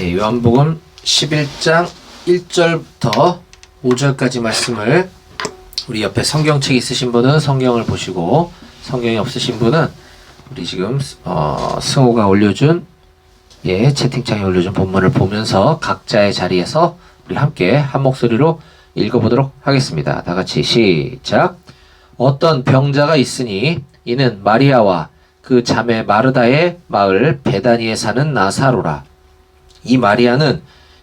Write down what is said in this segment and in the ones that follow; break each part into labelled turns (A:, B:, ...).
A: 예, 요한복음 11장 1절부터 5절까지 말씀을 우리 옆에 성경책 있으신 분은 성경을 보시고, 성경이 없으신 분은 우리 지금 승호가 올려준 채팅창에 올려준 본문을 보면서 각자의 자리에서 우리 함께 한 목소리로 읽어보도록 하겠습니다. 다 같이 시작. 어떤 병자가 있으니 이는 마리아와 그 자매 마르다의 마을 베다니에 사는 나사로라. 이 마리아는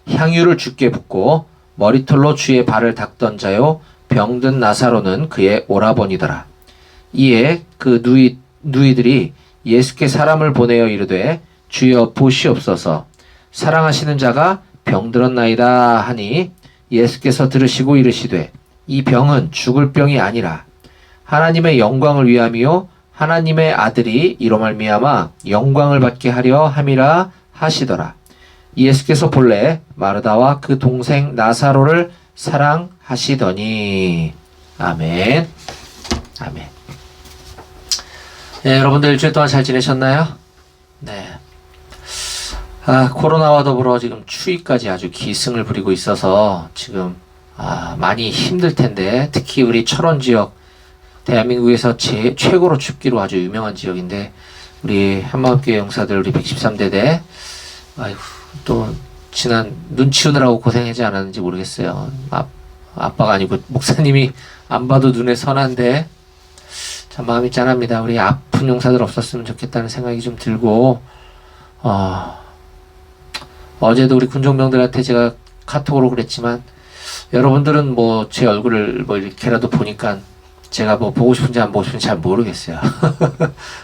A: 향유를 주께 붓고 머리털로 주의 발을 닦던 자요, 병든 나사로는 그의 오라버니더라. 이에 그 누이들이 예수께 사람을 보내어 이르되 주여 보시옵소서, 사랑하시는 자가 병들었나이다 하니, 예수께서 들으시고 이르시되 이 병은 죽을 병이 아니라 하나님의 영광을 위함이요 하나님의 아들이 이로 말미암아 영광을 받게 하려 함이라 하시더라. 예수께서 본래 마르다와 그 동생 나사로를 사랑하시더니. 아멘. 아멘. 네, 여러분들 일주일 동안 잘 지내셨나요? 네. 코로나와 더불어 지금 추위까지 아주 기승을 부리고 있어서 지금 많이 힘들 텐데, 특히 우리 철원 지역, 대한민국에서 최고로 춥기로 아주 유명한 지역인데, 우리 한마음교회 용사들, 우리 113대대, 또 지난 눈 치우느라고 고생하지 않았는지 모르겠어요. 아빠가 아니고 목사님이 안 봐도 눈에 선한데 참 마음이 짠합니다. 우리 아픈 용사들 없었으면 좋겠다는 생각이 좀 들고, 어제도 우리 군종병들한테 제가 카톡으로 그랬지만, 여러분들은 뭐 제 얼굴을 뭐 이렇게라도 보니까 제가 뭐 보고 싶은지 안 보고 싶은지 잘 모르겠어요.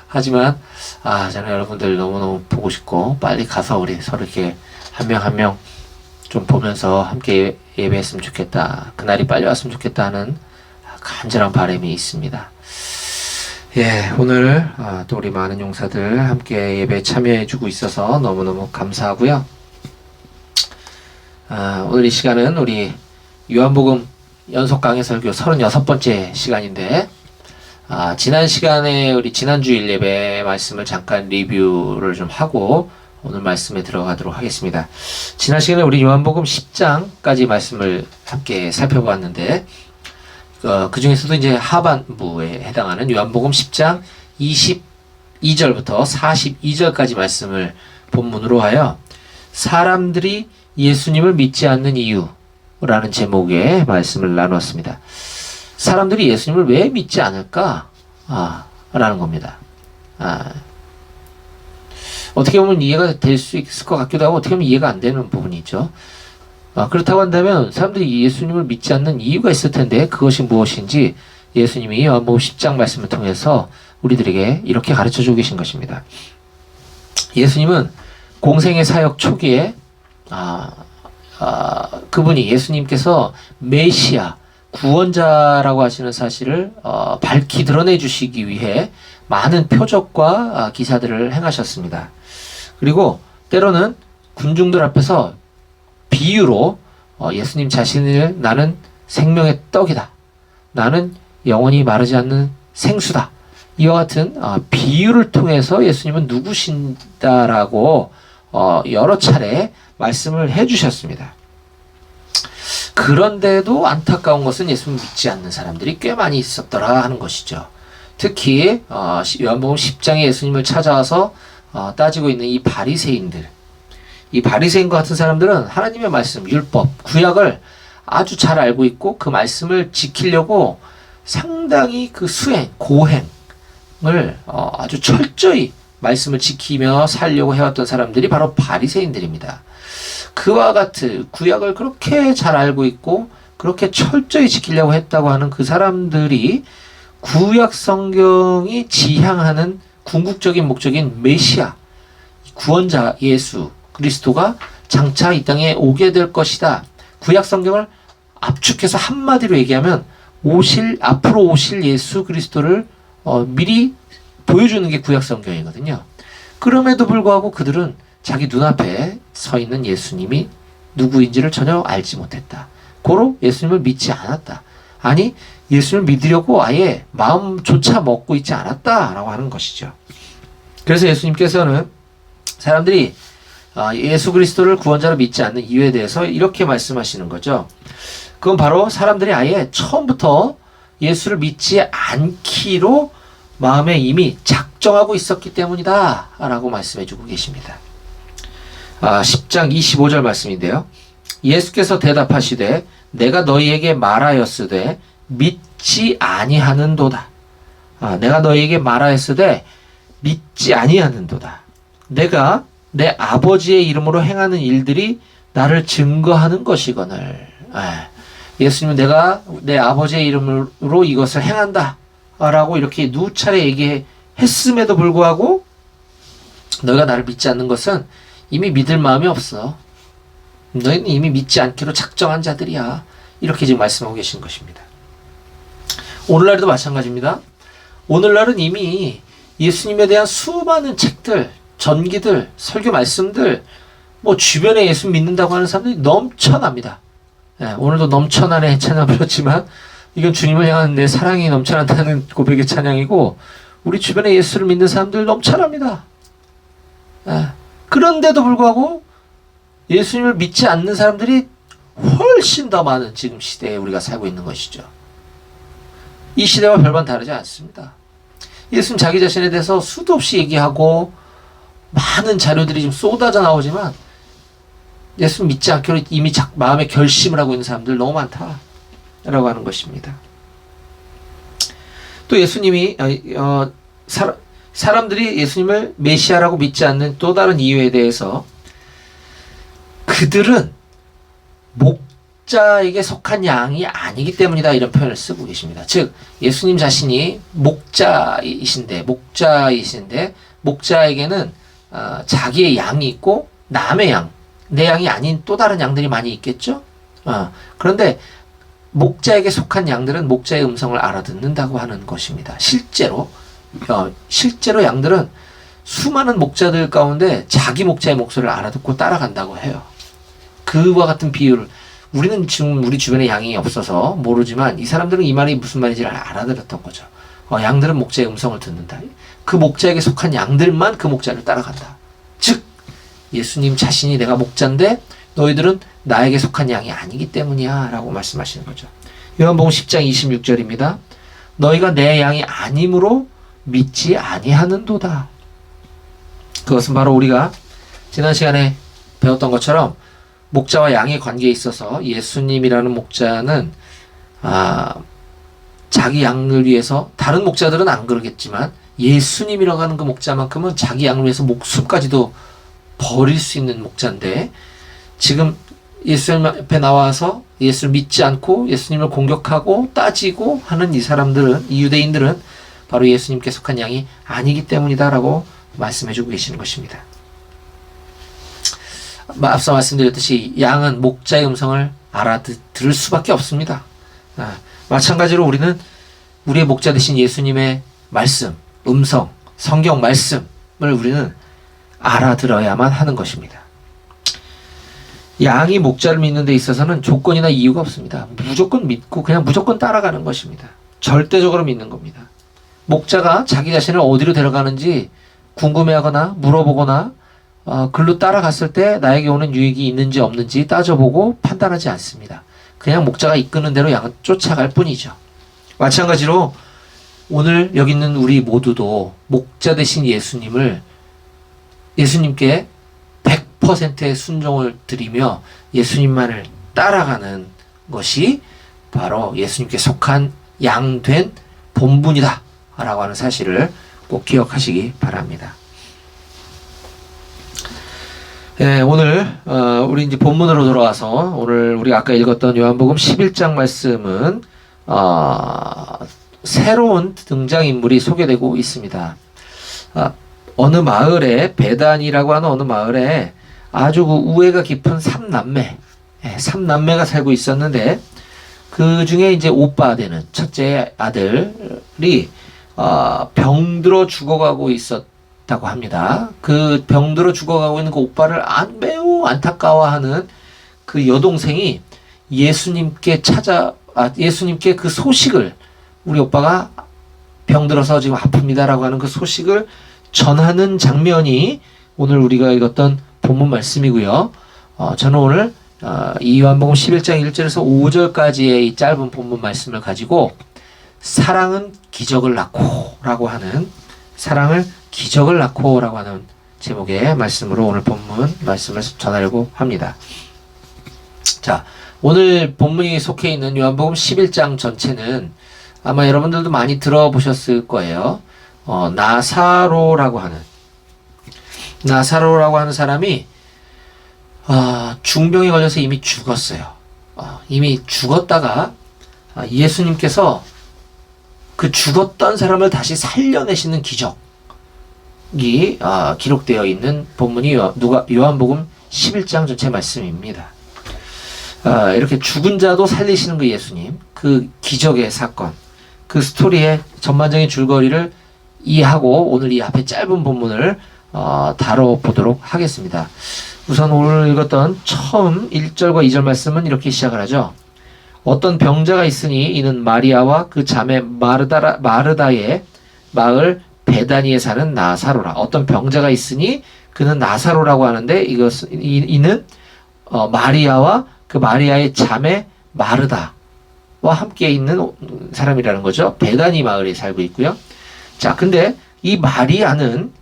A: 하지만 저는 여러분들 너무너무 보고 싶고, 빨리 가서 우리 서로 이렇게 한 명 한 명 좀 보면서 함께 예배했으면 좋겠다, 그날이 빨리 왔으면 좋겠다 하는 간절한 바람이 있습니다. 예, 오늘 또 우리 많은 용사들 함께 예배에 참여해주고 있어서 너무너무 감사하고요. 오늘 이 시간은 우리 요한복음 연속 강해 설교 36번째 시간인데, 지난 시간에 우리 지난주일 예배 말씀을 잠깐 리뷰를 좀 하고 오늘 말씀에 들어가도록 하겠습니다. 지난 시간에 우리 요한복음 10장까지 말씀을 함께 살펴보았는데, 그 중에서도 이제 하반부에 해당하는 요한복음 10장 22절부터 42절까지 말씀을 본문으로 하여 사람들이 예수님을 믿지 않는 이유라는 제목의 말씀을 나누었습니다. 사람들이 예수님을 왜 믿지 않을까? 라는 겁니다. 어떻게 보면 이해가 될 수 있을 것 같기도 하고, 어떻게 보면 이해가 안 되는 부분이 있죠. 그렇다고 한다면 사람들이 예수님을 믿지 않는 이유가 있을 텐데, 그것이 무엇인지 예수님이 요한복음 10장 말씀을 통해서 우리들에게 이렇게 가르쳐주고 계신 것입니다. 예수님은 공생의 사역 초기에 그분이 예수님께서 메시아, 구원자라고 하시는 사실을 밝히 드러내 주시기 위해 많은 표적과 기사들을 행하셨습니다. 그리고 때로는 군중들 앞에서 비유로 예수님 자신을 나는 생명의 떡이다, 나는 영원히 마르지 않는 생수다, 이와 같은 비유를 통해서 예수님은 누구신다라고 여러 차례 말씀을 해주셨습니다. 그런데도 안타까운 것은 예수님을 믿지 않는 사람들이 꽤 많이 있었더라 하는 것이죠. 특히 요한복음 10장에 예수님을 찾아와서 따지고 있는 이 바리새인들, 이 바리새인과 같은 사람들은 하나님의 말씀, 율법, 구약을 아주 잘 알고 있고, 그 말씀을 지키려고 상당히 그 수행, 고행을 아주 철저히 말씀을 지키며 살려고 해왔던 사람들이 바로 바리새인들입니다. 그와 같은 구약을 그렇게 잘 알고 있고 그렇게 철저히 지키려고 했다고 하는 그 사람들이 구약 성경이 지향하는 궁극적인 목적인 메시아, 구원자 예수 그리스도가 장차 이 땅에 오게 될 것이다, 구약 성경을 압축해서 한마디로 얘기하면 앞으로 오실 예수 그리스도를 미리 보여주는 게 구약 성경이거든요. 그럼에도 불구하고 그들은 자기 눈앞에 서 있는 예수님이 누구인지를 전혀 알지 못했다. 고로 예수님을 믿지 않았다. 아니, 예수님을 믿으려고 아예 마음조차 먹고 있지 않았다라고 하는 것이죠. 그래서 예수님께서는 사람들이 예수 그리스도를 구원자로 믿지 않는 이유에 대해서 이렇게 말씀하시는 거죠. 그건 바로 사람들이 아예 처음부터 예수를 믿지 않기로 마음에 이미 작정하고 있었기 때문이다 라고 말씀해주고 계십니다. 10장 25절 말씀인데요. 예수께서 대답하시되 내가 너희에게 말하였으되 믿지 아니하는도다. 내가 너희에게 말하였으되 믿지 아니하는도다. 내가 내 아버지의 이름으로 행하는 일들이 나를 증거하는 것이거늘. 예수님은 내가 내 아버지의 이름으로 이것을 행한다 라고 이렇게 누차례 얘기했음에도 불구하고 너희가 나를 믿지 않는 것은 이미 믿을 마음이 없어. 너희는 이미 믿지 않기로 작정한 자들이야. 이렇게 지금 말씀하고 계신 것입니다. 오늘날도 마찬가지입니다. 오늘날은 이미 예수님에 대한 수많은 책들, 전기들, 설교 말씀들, 주변에 예수 믿는다고 하는 사람들이 넘쳐납니다. 오늘도 넘쳐나네 찬양 부르지만 이건 주님을 향한 내 사랑이 넘쳐난다는 고백의 찬양이고, 우리 주변에 예수를 믿는 사람들 넘쳐납니다. 그런데도 불구하고 예수님을 믿지 않는 사람들이 훨씬 더 많은 지금 시대에 우리가 살고 있는 것이죠. 이 시대와 별반 다르지 않습니다. 예수님 자기 자신에 대해서 수도 없이 얘기하고 많은 자료들이 지금 쏟아져 나오지만 예수님 믿지 않기로 이미 마음에 결심을 하고 있는 사람들 너무 많다라고 하는 것입니다. 또 예수님이 사람들이 예수님을 메시아라고 믿지 않는 또 다른 이유에 대해서 그들은 목자에게 속한 양이 아니기 때문이다 이런 표현을 쓰고 계십니다. 즉 예수님 자신이 목자이신데 목자에게는 자기의 양이 있고 남의 양, 내 양이 아닌 또 다른 양들이 많이 있겠죠. 그런데 목자에게 속한 양들은 목자의 음성을 알아듣는다고 하는 것입니다. 실제로 양들은 수많은 목자들 가운데 자기 목자의 목소리를 알아듣고 따라간다고 해요. 그와 같은 비유를 우리는 지금 우리 주변에 양이 없어서 모르지만 이 사람들은 이 말이 무슨 말인지를 알아들었던 거죠. 양들은 목자의 음성을 듣는다. 그 목자에게 속한 양들만 그 목자를 따라간다. 즉 예수님 자신이 내가 목자인데 너희들은 나에게 속한 양이 아니기 때문이야 라고 말씀하시는 거죠. 요한복음 10장 26절입니다. 너희가 내 양이 아님으로 믿지 아니하는도다. 그것은 바로 우리가 지난 시간에 배웠던 것처럼 목자와 양의 관계에 있어서 예수님이라는 목자는 자기 양을 위해서, 다른 목자들은 안 그러겠지만 예수님이라고 하는 그 목자만큼은 자기 양을 위해서 목숨까지도 버릴 수 있는 목자인데, 지금 예수님 앞에 나와서 예수를 믿지 않고 예수님을 공격하고 따지고 하는 이 사람들은, 이 유대인들은 바로 예수님께 속한 양이 아니기 때문이다라고 말씀해주고 계시는 것입니다. 앞서 말씀드렸듯이 양은 목자의 음성을 알아들을 수밖에 없습니다. 마찬가지로 우리는 우리의 목자 되신 예수님의 말씀, 음성, 성경 말씀을 우리는 알아들어야만 하는 것입니다. 양이 목자를 믿는 데 있어서는 조건이나 이유가 없습니다. 무조건 믿고 그냥 무조건 따라가는 것입니다. 절대적으로 믿는 겁니다. 목자가 자기 자신을 어디로 데려가는지 궁금해하거나 물어보거나 글로 따라갔을 때 나에게 오는 유익이 있는지 없는지 따져보고 판단하지 않습니다. 그냥 목자가 이끄는 대로 양을 쫓아갈 뿐이죠. 마찬가지로 오늘 여기 있는 우리 모두도 목자 되신 예수님께 100%의 순종을 드리며 예수님만을 따라가는 것이 바로 예수님께 속한 양된 본분이다 라고 하는 사실을 꼭 기억하시기 바랍니다. 오늘 우리 이제 본문으로 돌아와서 오늘 우리가 아까 읽었던 요한복음 11장 말씀은 새로운 등장인물이 소개되고 있습니다. 어느 마을에, 베단이라고 하는 어느 마을에 아주 우애가 깊은 삼남매가 살고 있었는데, 그 중에 이제 오빠 되는 첫째 아들이 병들어 죽어가고 있었다고 합니다. 그 병들어 죽어가고 있는 그 오빠를 매우 안타까워하는 그 여동생이 예수님께 그 소식을, 우리 오빠가 병들어서 지금 아픕니다라고 하는 그 소식을 전하는 장면이 오늘 우리가 읽었던 본문 말씀이고요. 저는 오늘 이 요한복음 11장 1절에서 5절까지의 이 짧은 본문 말씀을 가지고 사랑은 기적을 낳고 라고 하는, 사랑을 기적을 낳고 라고 하는 제목의 말씀으로 오늘 본문 말씀을 전하려고 합니다. 자, 오늘 본문이 속해 있는 요한복음 11장 전체는 아마 여러분들도 많이 들어보셨을 거예요. 나사로라고 하는 사람이 중병에 걸려서 이미 죽었어요. 이미 죽었다가 예수님께서 그 죽었던 사람을 다시 살려내시는 기적이 기록되어 있는 본문이 요한복음 11장 전체 말씀입니다. 이렇게 죽은 자도 살리시는 그 예수님, 그 기적의 사건, 그 스토리의 전반적인 줄거리를 이해하고 오늘 이 앞에 짧은 본문을 다뤄보도록 하겠습니다. 우선 오늘 읽었던 처음 1절과 2절 말씀은 이렇게 시작을 하죠. 어떤 병자가 있으니 이는 마리아와 그 자매 마르다의 마을 베다니에 사는 나사로라. 어떤 병자가 있으니 그는 나사로라고 하는데 이는 마리아와 그 마리아의 자매 마르다와 함께 있는 사람이라는 거죠. 베다니 마을에 살고 있고요. 자, 근데 이 마리아는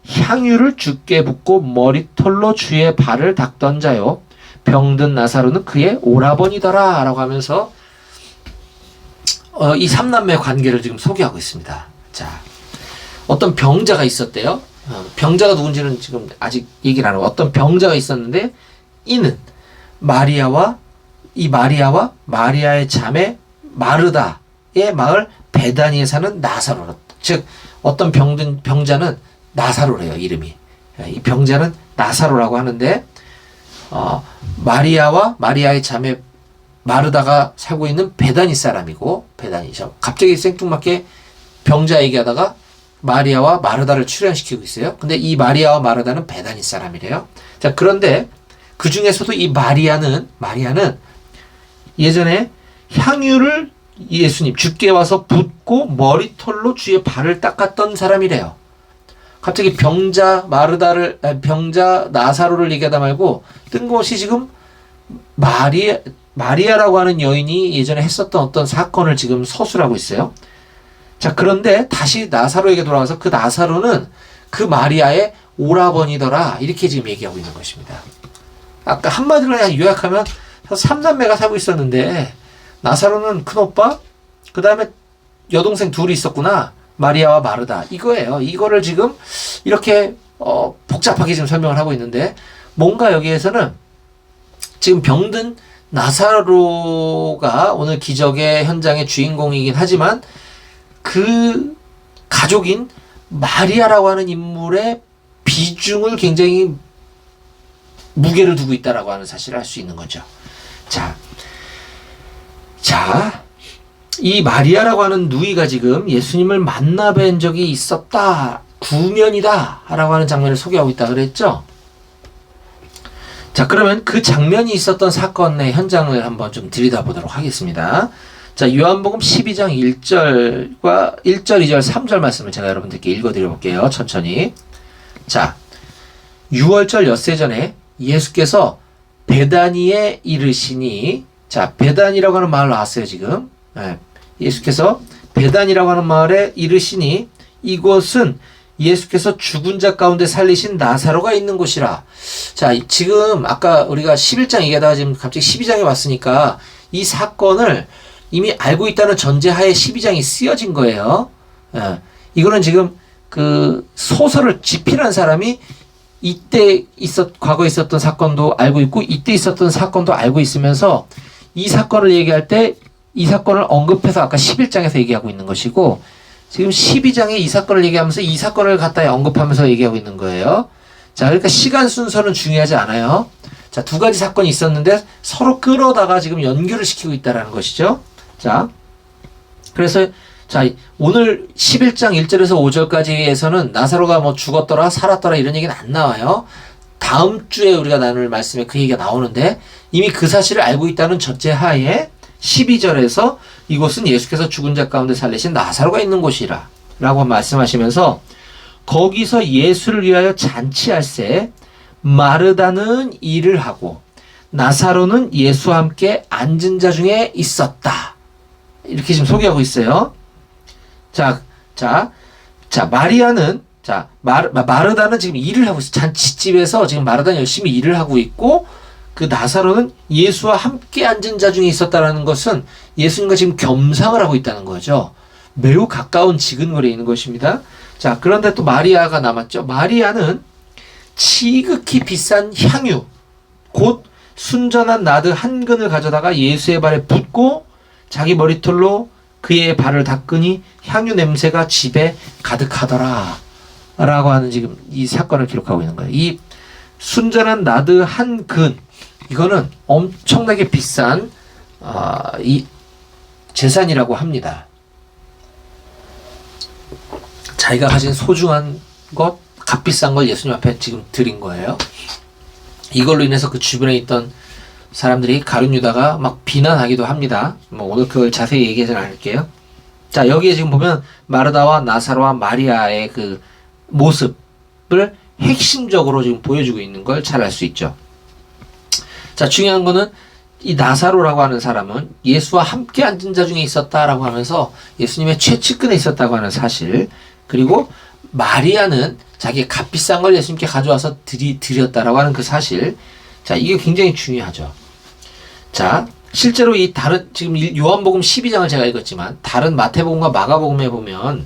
A: 향유를 주께 붓고 머리털로 주의 발을 닦던 자요. 병든 나사로는 그의 오라버니더라 라고 하면서 이 삼남매 관계를 지금 소개하고 있습니다. 자, 어떤 병자가 있었대요. 병자가 누군지는 지금 아직 얘기를 안 하고, 어떤 병자가 있었는데 이는 마리아와 마리아의 자매 마르다의 마을 베다니에 사는 나사로라. 즉 어떤 병든 병자는 나사로래요, 이름이. 이 병자는 나사로라고 하는데 마리아와 마리아의 자매 마르다가 살고 있는 베다니 사람이고, 베다니죠. 갑자기 생뚱맞게 병자 얘기하다가 마리아와 마르다를 출연시키고 있어요. 근데 이 마리아와 마르다는 베다니 사람이래요. 자, 그런데 그 중에서도 이 마리아는 예전에 향유를 예수님 주께 와서 붓고 머리털로 주의 발을 닦았던 사람이래요. 갑자기 병자 나사로를 얘기하다 말고 뜬금없이 지금 마리아라고 하는 여인이 예전에 했었던 어떤 사건을 지금 서술하고 있어요. 자, 그런데 다시 나사로에게 돌아와서 그 나사로는 그 마리아의 오라버니더라, 이렇게 지금 얘기하고 있는 것입니다. 아까 한마디로 요약하면 삼남매가 살고 있었는데 나사로는 큰오빠, 그 다음에 여동생 둘이 있었구나, 마리아와 마르다, 이거예요. 이거를 지금 이렇게 복잡하게 지금 설명을 하고 있는데, 뭔가 여기에서는 지금 병든 나사로가 오늘 기적의 현장의 주인공이긴 하지만 그 가족인 마리아라고 하는 인물의 비중을 굉장히 무게를 두고 있다라고 하는 사실을 알 수 있는 거죠. 자, 이 마리아라고 하는 누이가 지금 예수님을 만나뵌 적이 있었다, 구면이다 라고 하는 장면을 소개하고 있다 그랬죠. 자, 그러면 그 장면이 있었던 사건의 현장을 한번 좀 들여다보도록 하겠습니다. 자, 요한복음 12장 1절, 2절, 3절 말씀을 제가 여러분들께 읽어드려 볼게요. 천천히. 자, 6월절 엿새 전에 예수께서 베다니에 이르시니, 자, 베다니라고 하는 마을 나왔어요, 지금. 예수께서 베다니라고 하는 마을에 이르시니 이곳은 예수께서 죽은 자 가운데 살리신 나사로가 있는 곳이라. 자, 지금 아까 우리가 11장 얘기하다가 지금 갑자기 12장에 왔으니까 이 사건을 이미 알고 있다는 전제하에 12장이 쓰여진 거예요. 이거는 지금 그 소설을 집필한 사람이 과거에 있었던 사건도 알고 있고 이때 있었던 사건도 알고 있으면서 이 사건을 얘기할 때 이 사건을 언급해서 아까 11장에서 얘기하고 있는 것이고, 지금 12장에 이 사건을 얘기하면서 이 사건을 갖다 언급하면서 얘기하고 있는 거예요. 자, 그러니까 시간 순서는 중요하지 않아요. 자, 두 가지 사건이 있었는데 서로 끌어다가 지금 연결을 시키고 있다는 것이죠. 자, 그래서 자, 오늘 11장 1절에서 5절까지에서는 나사로가 뭐 죽었더라, 살았더라 이런 얘기는 안 나와요. 다음 주에 우리가 나눌 말씀에 그 얘기가 나오는데, 이미 그 사실을 알고 있다는 전제하에 12절에서 이곳은 예수께서 죽은 자 가운데 살리신 나사로가 있는 곳이라 라고 말씀하시면서, 거기서 예수를 위하여 잔치할세 마르다는 일을 하고 나사로는 예수와 함께 앉은 자 중에 있었다. 이렇게 지금 소개하고 있어요. 자, 마리아는, 마르다는 지금 일을 하고 있어요. 잔치집에서 지금 마르다는 열심히 일을 하고 있고, 그 나사로는 예수와 함께 앉은 자 중에 있었다라는 것은 예수님과 지금 겸상을 하고 있다는 거죠. 매우 가까운 지근거리에 있는 것입니다. 자, 그런데 또 마리아가 남았죠. 마리아는 지극히 비싼 향유, 곧 순전한 나드 한 근을 가져다가 예수의 발에 붓고 자기 머리털로 그의 발을 닦으니 향유 냄새가 집에 가득하더라. 라고 하는 지금 이 사건을 기록하고 있는 거예요. 이 순전한 나드 한 근, 이거는 엄청나게 비싼 이 재산이라고 합니다. 자기가 가진 소중한 것, 값비싼 걸 예수님 앞에 지금 드린 거예요. 이걸로 인해서 그 주변에 있던 사람들이 가룟 유다가 막 비난하기도 합니다. 뭐 오늘 그걸 자세히 얘기하지는 않을게요. 자, 여기에 지금 보면 마르다와 나사로와 마리아의 그 모습을 핵심적으로 지금 보여주고 있는 걸 잘 알 수 있죠. 자, 중요한 거는 이 나사로라고 하는 사람은 예수와 함께 앉은 자 중에 있었다라고 하면서 예수님의 최측근에 있었다고 하는 사실, 그리고 마리아는 자기의 값비싼 걸 예수님께 가져와서 드렸다라고 하는 그 사실. 자, 이게 굉장히 중요하죠. 자, 실제로 이 다른, 지금 요한복음 12장을 제가 읽었지만, 다른 마태복음과 마가복음에 보면,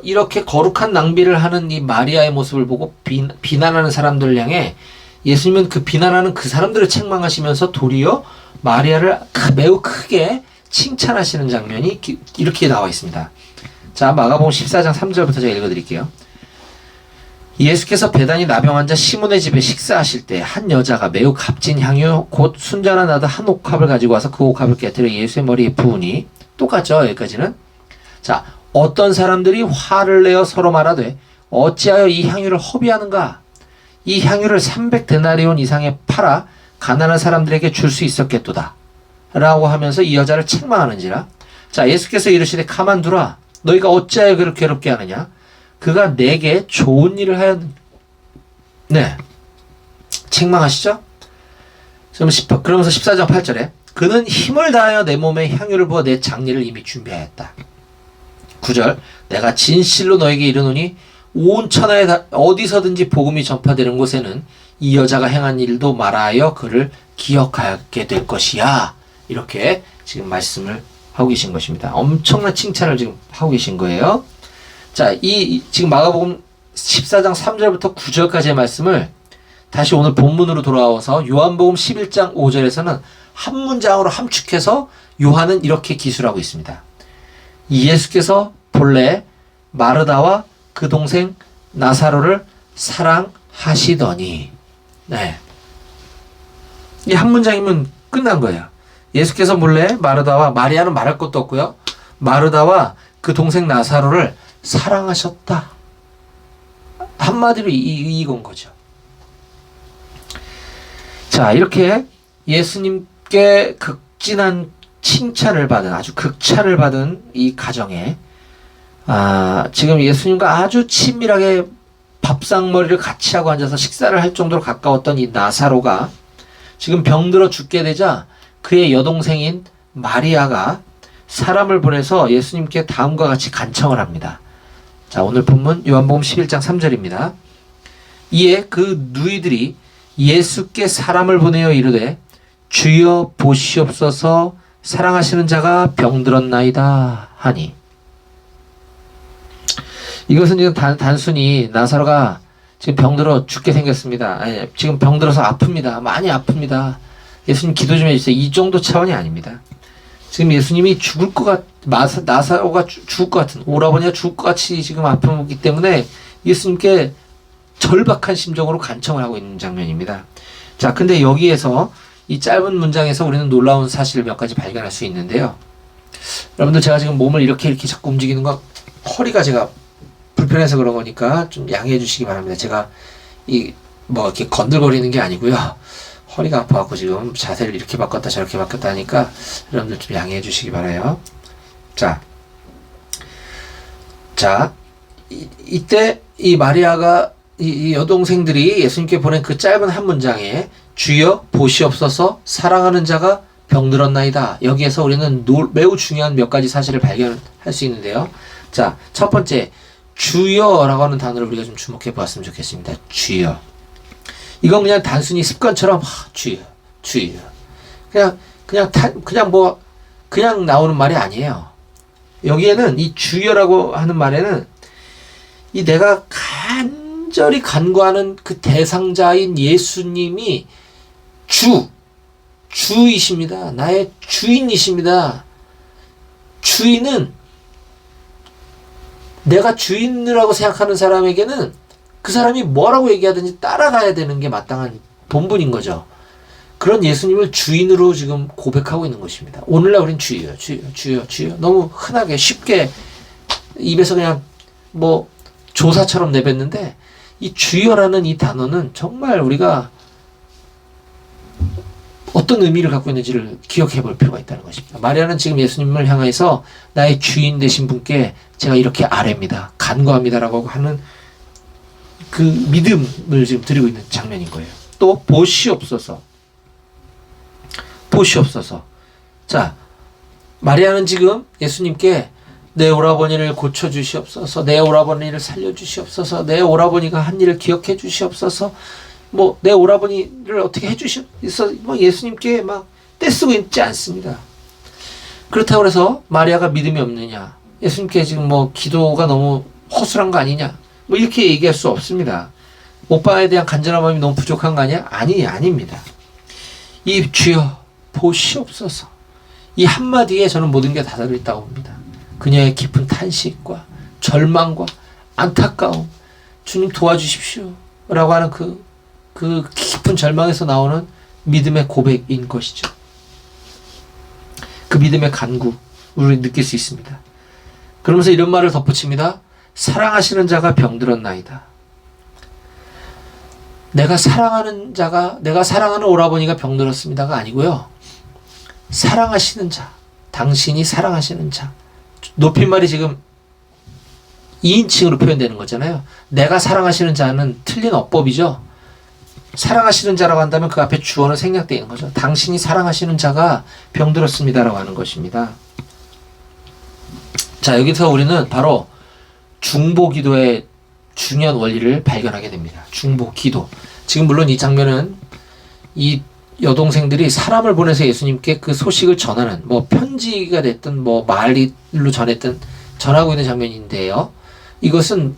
A: 이렇게 거룩한 낭비를 하는 이 마리아의 모습을 보고 비난하는 사람들을 향해 예수님은 그 비난하는 그 사람들을 책망하시면서 도리어 마리아를 매우 크게 칭찬하시는 장면이 이렇게 나와 있습니다. 자, 마가복음 14장 3절부터 제가 읽어드릴게요. 예수께서 베다니 나병 환자 시몬의 집에 식사하실 때 한 여자가 매우 값진 향유 곧 순전한 나드 한 옥합을 가지고 와서 그 옥합을 깨뜨려 예수의 머리에 부으니, 똑같죠, 여기까지는. 자, 어떤 사람들이 화를 내어 서로 말하되 어찌하여 이 향유를 허비하는가? 이 향유를 300데나리온 이상에 팔아 가난한 사람들에게 줄 수 있었겠도다. 라고 하면서 이 여자를 책망하는지라. 자, 예수께서 이르시되 가만두라. 너희가 어찌하여 그렇게 괴롭게 하느냐? 그가 내게 좋은 일을 하였느냐. 네. 책망하시죠? 그러면서 14장 8절에 그는 힘을 다하여 내 몸에 향유를 부어 내 장례를 이미 준비하였다. 9절 내가 진실로 너에게 이르노니 온 천하에 어디서든지 복음이 전파되는 곳에는 이 여자가 행한 일도 말하여 그를 기억하게 될 것이야. 이렇게 지금 말씀을 하고 계신 것입니다. 엄청난 칭찬을 지금 하고 계신 거예요. 자, 지금 마가복음 14장 3절부터 9절까지의 말씀을 다시 오늘 본문으로 돌아와서 요한복음 11장 5절에서는 한 문장으로 함축해서 요한은 이렇게 기술하고 있습니다. 예수께서 본래 마르다와 그 동생 나사로를 사랑하시더니. 네. 이 한 문장이면 끝난 거예요. 예수께서 본래 마리아는 말할 것도 없고요. 마르다와 그 동생 나사로를 사랑하셨다. 한마디로 이건 거죠. 자, 이렇게 예수님께 극진한 칭찬을 받은, 아주 극찬을 받은 이 가정에 지금 예수님과 아주 친밀하게 밥상머리를 같이 하고 앉아서 식사를 할 정도로 가까웠던 이 나사로가 지금 병들어 죽게 되자 그의 여동생인 마리아가 사람을 보내서 예수님께 다음과 같이 간청을 합니다. 자, 오늘 본문 요한복음 11장 3절입니다. 이에 그 누이들이 예수께 사람을 보내어 이르되 주여 보시옵소서 사랑하시는 자가 병들었나이다 하니. 이것은 지금 단순히 나사로가 지금 병들어 죽게 생겼습니다. 아니, 지금 병들어서 아픕니다. 많이 아픕니다. 예수님 기도 좀 해주세요. 이 정도 차원이 아닙니다. 지금 예수님이 나사로가 죽을 것 같은, 오라버니가 죽을 것 같이 지금 아프기 때문에 예수님께 절박한 심정으로 간청을 하고 있는 장면입니다. 자, 근데 여기에서 이 짧은 문장에서 우리는 놀라운 사실을 몇 가지 발견할 수 있는데요. 여러분들, 제가 지금 몸을 이렇게 자꾸 움직이는 거, 허리가 제가 불편해서 그런 거니까 좀 양해해 주시기 바랍니다. 제가 이렇게 건들거리는 게 아니고요. 허리가 아파갖고 지금 자세를 이렇게 바꿨다 저렇게 바꿨다 하니까 여러분들 좀 양해해 주시기 바라요. 자, 이때 이 마리아가 이 여동생들이 예수님께 보낸 그 짧은 한 문장에 주여 보시옵소서 사랑하는 자가 병들었나이다. 여기에서 우리는 매우 중요한 몇 가지 사실을 발견할 수 있는데요. 자, 첫 번째 주여라고 하는 단어를 우리가 좀 주목해 보았으면 좋겠습니다. 주여. 이건 그냥 단순히 습관처럼 주여, 주여. 그냥 나오는 말이 아니에요. 여기에는 이 주여라고 하는 말에는 이 내가 간절히 간구하는 그 대상자인 예수님이 주이십니다. 나의 주인이십니다. 주인은 내가 주인이라고 생각하는 사람에게는 그 사람이 뭐라고 얘기하든지 따라가야 되는 게 마땅한 본분인 거죠. 그런 예수님을 주인으로 지금 고백하고 있는 것입니다. 오늘날 우린 주여, 주여, 주여, 주여. 너무 흔하게 쉽게 입에서 그냥 뭐 조사처럼 내뱉는데 이 주여라는 이 단어는 정말 우리가 어떤 의미를 갖고 있는지를 기억해 볼 필요가 있다는 것입니다. 마리아는 지금 예수님을 향해서 나의 주인 되신 분께 제가 이렇게 아뢰입니다. 간구합니다라고 하는 그 믿음을 지금 드리고 있는 장면인 거예요. 또 보시옵소서. 보시옵소서. 자, 마리아는 지금 예수님께 내 오라버니를 고쳐주시옵소서, 내 오라버니를 살려주시옵소서, 내 오라버니가 한 일을 기억해 주시옵소서, 뭐 내 오라버니를 어떻게 해주시옵소서, 뭐 예수님께 막 떼쓰고 있지 않습니다. 그렇다고 해서 마리아가 믿음이 없느냐, 예수님께 지금 뭐 기도가 너무 허술한 거 아니냐, 뭐 이렇게 얘기할 수 없습니다. 오빠에 대한 간절한 마음이 너무 부족한 거 아니야? 아닙니다. 이 주여 보시옵소서, 이 한마디에 저는 모든 게 다 들어있다고 봅니다. 그녀의 깊은 탄식과 절망과 안타까움, 주님 도와주십시오 라고 하는 그 깊은 절망에서 나오는 믿음의 고백인 것이죠. 그 믿음의 간구 우리 느낄 수 있습니다. 그러면서 이런 말을 덧붙입니다. 사랑하시는 자가 병들었나이다. 내가 사랑하는 오라버니가 병들었습니다가 아니고요. 사랑하시는 자, 당신이 사랑하시는 자. 높임말이 지금 2인칭으로 표현되는 거잖아요. 내가 사랑하시는 자는 틀린 어법이죠. 사랑하시는 자라고 한다면 그 앞에 주어는 생략되어 있는 거죠. 당신이 사랑하시는 자가 병들었습니다라고 하는 것입니다. 자, 여기서 우리는 바로 중보기도의 중요한 원리를 발견하게 됩니다. 중보기도. 지금 물론 이 장면은 이 여동생들이 사람을 보내서 예수님께 그 소식을 전하는, 뭐 편지가 됐든 뭐 말로 전하고 있는 장면인데요. 이것은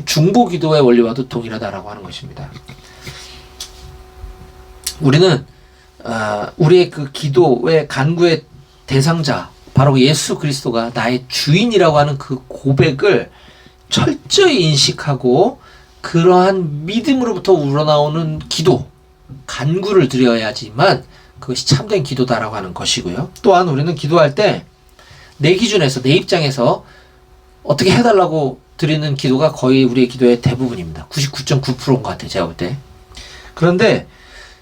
A: 중보기도의 원리와도 동일하다라고 하는 것입니다. 우리는 우리의 그 기도의 간구의 대상자 바로 예수 그리스도가 나의 주인이라고 하는 그 고백을 철저히 인식하고 그러한 믿음으로부터 우러나오는 기도, 간구를 드려야지만 그것이 참된 기도다라고 하는 것이고요. 또한 우리는 기도할 때 내 기준에서, 내 입장에서 어떻게 해달라고 드리는 기도가 거의 우리의 기도의 대부분입니다. 99.9%인 것 같아요, 제가 볼 때. 그런데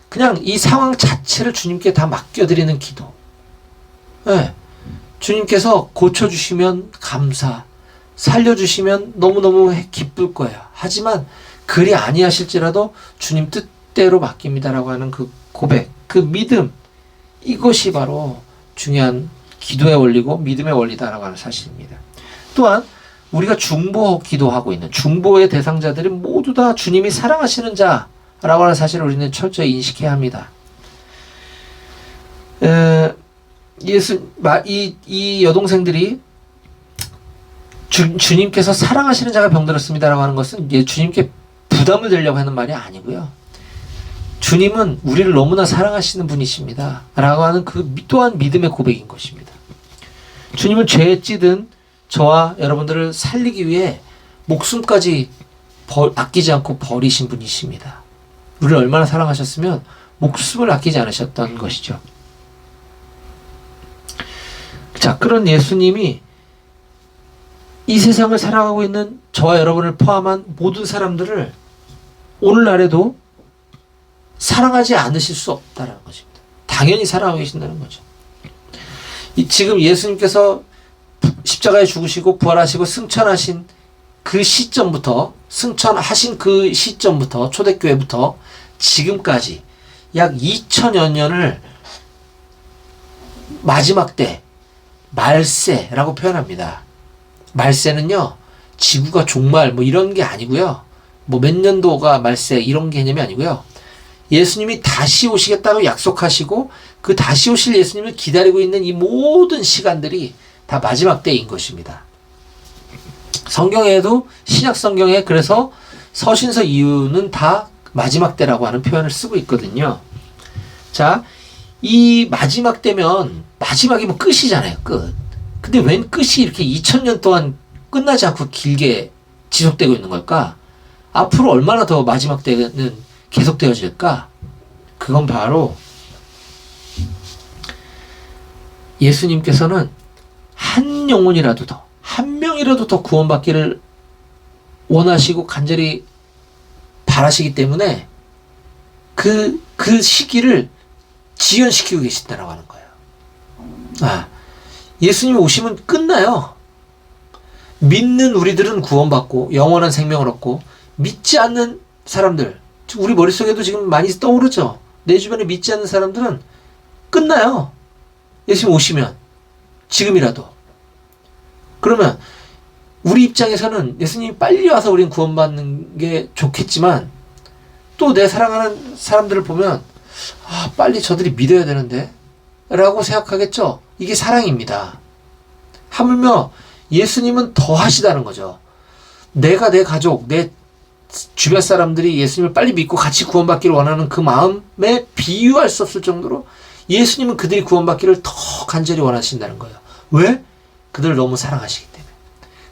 A: 그냥 이 상황 자체를 주님께 다 맡겨드리는 기도. 네. 주님께서 고쳐주시면 감사, 살려주시면 너무너무 기쁠 거예요. 하지만 그리 아니하실지라도 주님 뜻대로 맡깁니다라고 하는 그 고백, 그 믿음, 이것이 바로 중요한 기도의 원리고 믿음의 원리다라고 하는 사실입니다. 또한 우리가 중보 기도하고 있는 중보의 대상자들이 모두 다 주님이 사랑하시는 자라고 하는 사실을 우리는 철저히 인식해야 합니다. 이 여동생들이 주님께서 사랑하시는 자가 병들었습니다라고 하는 것은 주님께 부담을 드리려고 하는 말이 아니고요. 주님은 우리를 너무나 사랑하시는 분이십니다 라고 하는 그 또한 믿음의 고백인 것입니다. 주님은 죄에 찌든 저와 여러분들을 살리기 위해 목숨까지 아끼지 않고 버리신 분이십니다. 우리를 얼마나 사랑하셨으면 목숨을 아끼지 않으셨던 것이죠. 자, 그런 예수님이 이 세상을 살아가고 있는 저와 여러분을 포함한 모든 사람들을 오늘날에도 사랑하지 않으실 수 없다는 것입니다. 당연히 사랑하고 계신다는 거죠. 지금 예수님께서 십자가에 죽으시고 부활하시고 승천하신 그 시점부터 승천하신 그 시점부터 초대교회부터 지금까지 약 2000여 년을 마지막 때 말세라고 표현합니다. 말세는요, 지구가 종말 뭐 이런 게 아니고요. 뭐 몇 년도가 말세 이런 개념이 아니고요. 예수님이 다시 오시겠다고 약속하시고 그 다시 오실 예수님을 기다리고 있는 이 모든 시간들이 다 마지막 때인 것입니다. 성경에도 신약 성경에 그래서 서신서 이유는 다 마지막 때라고 하는 표현을 쓰고 있거든요. 자, 이 마지막 때면 마지막이면 끝이잖아요. 끝. 근데 웬 끝이 이렇게 2000년 동안 끝나지 않고 길게 지속되고 있는 걸까? 앞으로 얼마나 더 마지막 때는 계속되어질까? 그건 바로 예수님께서는 한 영혼이라도 더, 한 명이라도 더 구원받기를 원하시고 간절히 바라시기 때문에 그 시기를 지연시키고 계신다라고 하는 거예요. 예수님이 오시면 끝나요. 믿는 우리들은 구원받고 영원한 생명을 얻고, 믿지 않는 사람들, 우리 머릿속에도 지금 많이 떠오르죠. 내 주변에 믿지 않는 사람들은 끝나요. 예수님 오시면, 지금이라도. 그러면 우리 입장에서는 예수님이 빨리 와서 우린 구원받는 게 좋겠지만, 또 내 사랑하는 사람들을 보면 빨리 저들이 믿어야 되는데 라고 생각하겠죠. 이게 사랑입니다. 하물며 예수님은 더 하시다는 거죠. 내가 내 가족, 내 주변 사람들이 예수님을 빨리 믿고 같이 구원받기를 원하는 그 마음에 비유할 수 없을 정도로 예수님은 그들이 구원받기를 더 간절히 원하신다는 거예요. 왜? 그들을 너무 사랑하시기 때문에.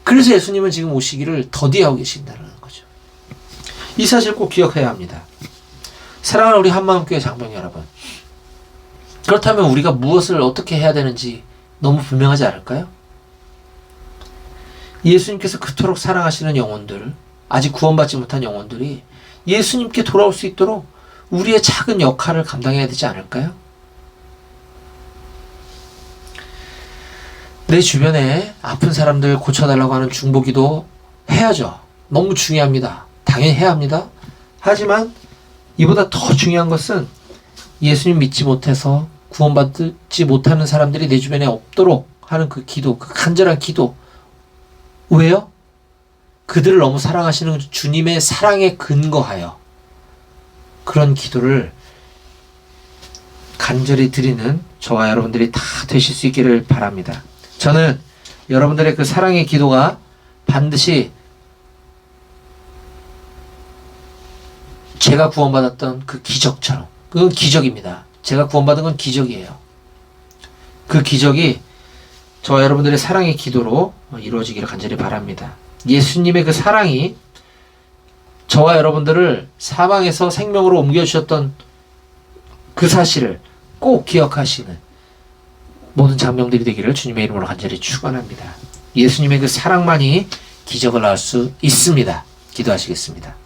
A: 그래서 예수님은 지금 오시기를 더디하고 계신다는 거죠. 이 사실 꼭 기억해야 합니다. 사랑하는 우리 한마음교회 장병 여러분, 그렇다면 우리가 무엇을 어떻게 해야 되는지 너무 분명하지 않을까요? 예수님께서 그토록 사랑하시는 영혼들, 아직 구원받지 못한 영혼들이 예수님께 돌아올 수 있도록 우리의 작은 역할을 감당해야 되지 않을까요? 내 주변에 아픈 사람들 고쳐달라고 하는 중보기도 해야죠. 너무 중요합니다. 당연히 해야 합니다. 하지만 이보다 더 중요한 것은 예수님 믿지 못해서 구원받지 못하는 사람들이 내 주변에 없도록 하는 그 기도, 그 간절한 기도. 왜요? 그들을 너무 사랑하시는 주님의 사랑에 근거하여 그런 기도를 간절히 드리는 저와 여러분들이 다 되실 수 있기를 바랍니다. 저는 여러분들의 그 사랑의 기도가 반드시 제가 구원받았던 그 기적처럼, 그건 기적입니다. 제가 구원받은 건 기적이에요. 그 기적이 저와 여러분들의 사랑의 기도로 이루어지기를 간절히 바랍니다. 예수님의 그 사랑이 저와 여러분들을 사망에서 생명으로 옮겨주셨던 그 사실을 꼭 기억하시는 모든 장병들이 되기를 주님의 이름으로 간절히 축원합니다. 예수님의 그 사랑만이 기적을 낳을 수 있습니다. 기도하시겠습니다.